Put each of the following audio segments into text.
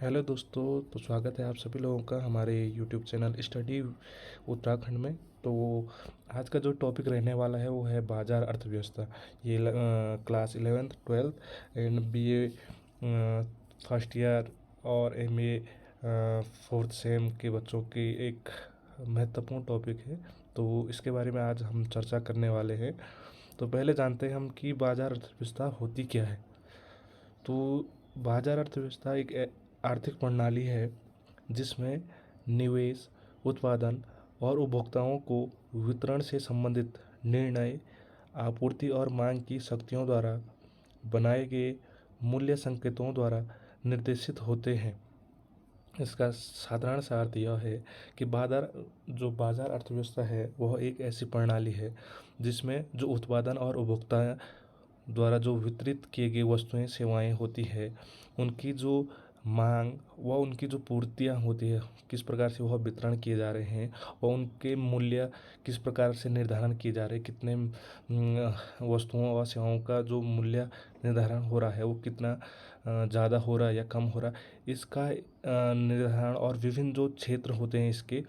Hello दोस्तों। तो स्वागत है आप सभी लोगों का हमारे यूट्यूब चैनल स्टडी उत्तराखंड में। तो आज का जो टॉपिक रहने वाला है वो है बाजार अर्थव्यवस्था। ये class 11th 12th and BA first year और एमए फोर्थ सेम के बच्चों की एक महत्वपूर्ण टॉपिक है। तो इसके बारे में आज हम चर्चा करने वाले हैं। तो पहले जानते हैं हम कि बाजार अर्थव्यवस्था होती क्या है। तो बाजार अर्थव्यवस्था एक आर्थिक प्रणाली है जिसमें निवेश, उत्पादन और उपभोक्ताओं को वितरण से संबंधित निर्णय आपूर्ति और मांग की शक्तियों द्वारा बनाए गए मूल्य संकेतों द्वारा निर्देशित होते हैं। इसका साधारण सा अर्थ यह है कि बाजार अर्थव्यवस्था है वह एक ऐसी प्रणाली है जिसमें जो उत्पादन और उपभोक्ता द्वारा जो वितरित किए गए वस्तुएं सेवाएं होती है, उनकी जो मांग व उनकी जो पूर्तियाँ होती है, किस प्रकार से वह वितरण किए जा रहे हैं और उनके मूल्य किस प्रकार से निर्धारण किए जा रहे हैं, कितने वस्तुओं और सेवाओं का जो मूल्य निर्धारण हो रहा है वो कितना ज़्यादा हो रहा है या कम हो रहा है, इसका निर्धारण और विभिन्न जो क्षेत्र होते हैं इसके,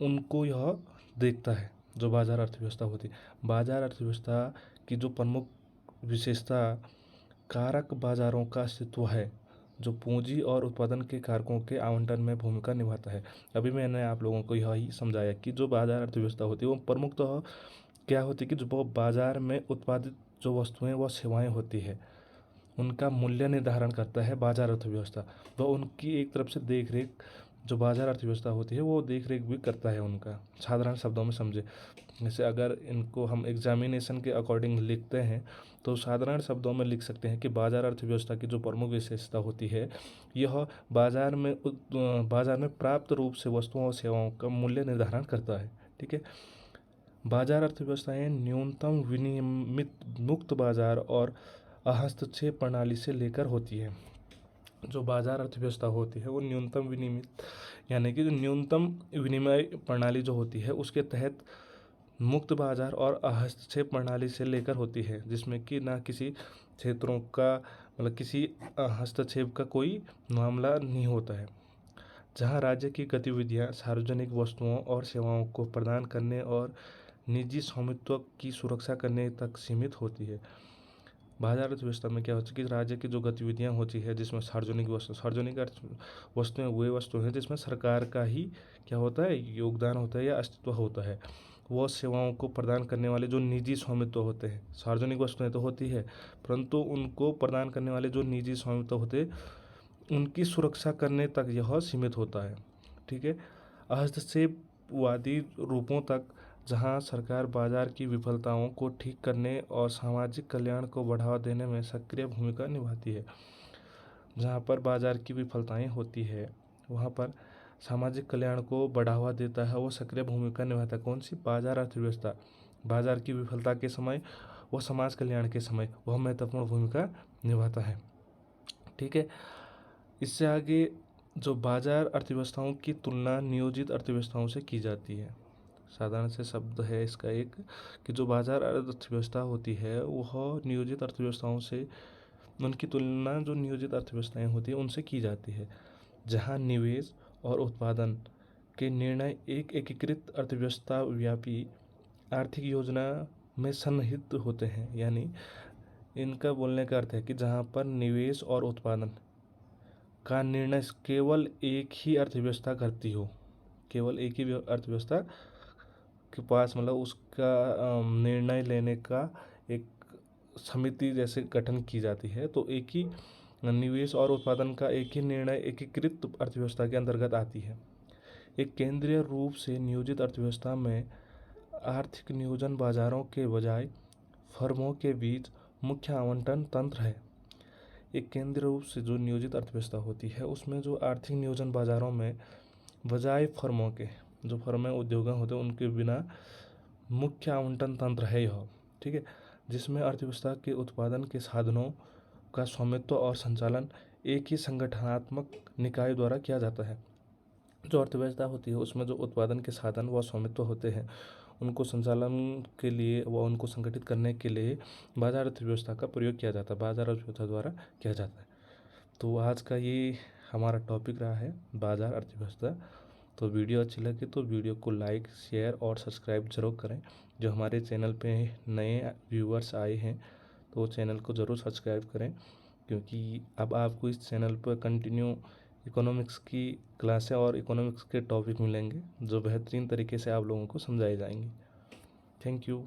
उनको यह देखता है जो बाजार अर्थव्यवस्था होती है। बाजार अर्थव्यवस्था की जो प्रमुख विशेषता कारक बाजारों का अस्तित्व है जो पूंजी और उत्पादन के कारकों के आवंटन में भूमिका निभाता है। अभी मैंने आप लोगों को यही समझाया कि जो बाजार अर्थव्यवस्था होती है वो प्रमुखतः क्या होती है कि जो वो बाजार में उत्पादित जो वस्तुएं व सेवाएं होती है उनका मूल्य निर्धारण करता है बाजार अर्थव्यवस्था। तो उनकी एक तरफ से देख रेख जो बाजार अर्थव्यवस्था होती है वो देख रेख भी करता है उनका। साधारण शब्दों में समझे, जैसे अगर इनको हम एग्जामिनेशन के अकॉर्डिंग लिखते हैं तो साधारण शब्दों में लिख सकते हैं कि बाजार अर्थव्यवस्था की जो प्रमुख विशेषता होती है यह बाजार में प्राप्त रूप से वस्तुओं और सेवाओं का मूल्य निर्धारण करता है। ठीक है। बाजार अर्थव्यवस्थाएं न्यूनतम विनियमित मुक्त बाजार और हस्तक्षेप प्रणाली से लेकर होती है। जो बाजार अर्थव्यवस्था होती है वो न्यूनतम विनियमित यानी कि जो न्यूनतम विनिमय प्रणाली जो होती है उसके तहत मुक्त बाजार और हस्तक्षेप प्रणाली से लेकर होती है, जिसमें कि ना किसी क्षेत्रों का मतलब किसी हस्तक्षेप का कोई मामला नहीं होता है। जहां राज्य की गतिविधियां सार्वजनिक वस्तुओं और सेवाओं को प्रदान करने और निजी स्वामित्व की सुरक्षा करने तक सीमित होती है। बाजार अर्थव्यवस्था में क्या होता है कि राज्य की जो गतिविधियां होती है जिसमें सार्वजनिक वस्तुएं वे वस्तु हैं जिसमें सरकार का ही क्या होता है, योगदान होता है या अस्तित्व होता है। वो सेवाओं को प्रदान करने वाले जो निजी स्वामित्व होते हैं, सार्वजनिक वस्तुएं तो होती है परंतु उनको प्रदान करने वाले जो निजी स्वामित्व होते हैं उनकी सुरक्षा करने तक यह सीमित होता है। ठीक है। हस्तक्षेपवादी रूपों तक, जहां सरकार बाजार की विफलताओं को ठीक करने और सामाजिक कल्याण को बढ़ावा देने में सक्रिय भूमिका निभाती है। जहां पर बाजार की विफलताएं होती है वहां पर सामाजिक कल्याण को बढ़ावा देता है, वो सक्रिय भूमिका निभाता है। कौन सी? बाजार अर्थव्यवस्था। बाजार की विफलता के समय व समाज कल्याण के समय वह महत्वपूर्ण भूमिका निभाता है। ठीक है। इससे आगे जो बाजार अर्थव्यवस्थाओं की तुलना नियोजित अर्थव्यवस्थाओं से की जाती है। साधारण से शब्द है इसका एक कि जो बाजार अर्थव्यवस्था होती है वह नियोजित अर्थव्यवस्थाओं से उनकी तुलना जो नियोजित अर्थव्यवस्थाएं होती है उनसे की जाती है, जहां निवेश और उत्पादन के निर्णय एक एकीकृत अर्थव्यवस्था व्यापी आर्थिक योजना में सन्निहित होते हैं। यानी इनका बोलने का अर्थ है कि जहां पर निवेश और उत्पादन का निर्णय केवल एक ही अर्थव्यवस्था करती हो, केवल एक ही अर्थव्यवस्था के पास मतलब उसका निर्णय लेने का एक समिति जैसे गठन की जाती है, तो एक ही निवेश और उत्पादन का एक ही निर्णय एकीकृत अर्थव्यवस्था के अंतर्गत आती है। एक केंद्रीय रूप से नियोजित अर्थव्यवस्था में आर्थिक नियोजन बाजारों के बजाय फर्मों के बीच मुख्य आवंटन तंत्र है। एक केंद्रीय रूप से जो नियोजित अर्थव्यवस्था होती है उसमें जो आर्थिक नियोजन बाजारों में बजाय फर्मों के, जो फर्में उद्योग होते हैं उनके बिना मुख्य आवंटन तंत्र है यह। ठीक है। जिसमें अर्थव्यवस्था के उत्पादन के साधनों का स्वामित्व और संचालन एक ही संगठनात्मक निकाय द्वारा किया जाता है। जो अर्थव्यवस्था होती है उसमें जो उत्पादन के साधन व स्वामित्व होते हैं उनको संचालन के लिए व उनको संगठित करने के लिए बाजार अर्थव्यवस्था का प्रयोग किया जाता है, बाजार अर्थव्यवस्था द्वारा किया जाता है। तो आज का ये हमारा टॉपिक रहा है बाजार अर्थव्यवस्था। तो वीडियो अच्छी लगे तो वीडियो को लाइक, शेयर और सब्सक्राइब ज़रूर करें। जो हमारे चैनल पे नए व्यूअर्स आए हैं तो चैनल को ज़रूर सब्सक्राइब करें, क्योंकि अब आपको इस चैनल पर कंटिन्यू इकोनॉमिक्स की क्लासें और इकोनॉमिक्स के टॉपिक मिलेंगे जो बेहतरीन तरीके से आप लोगों को समझाए जाएंगे। Thank you.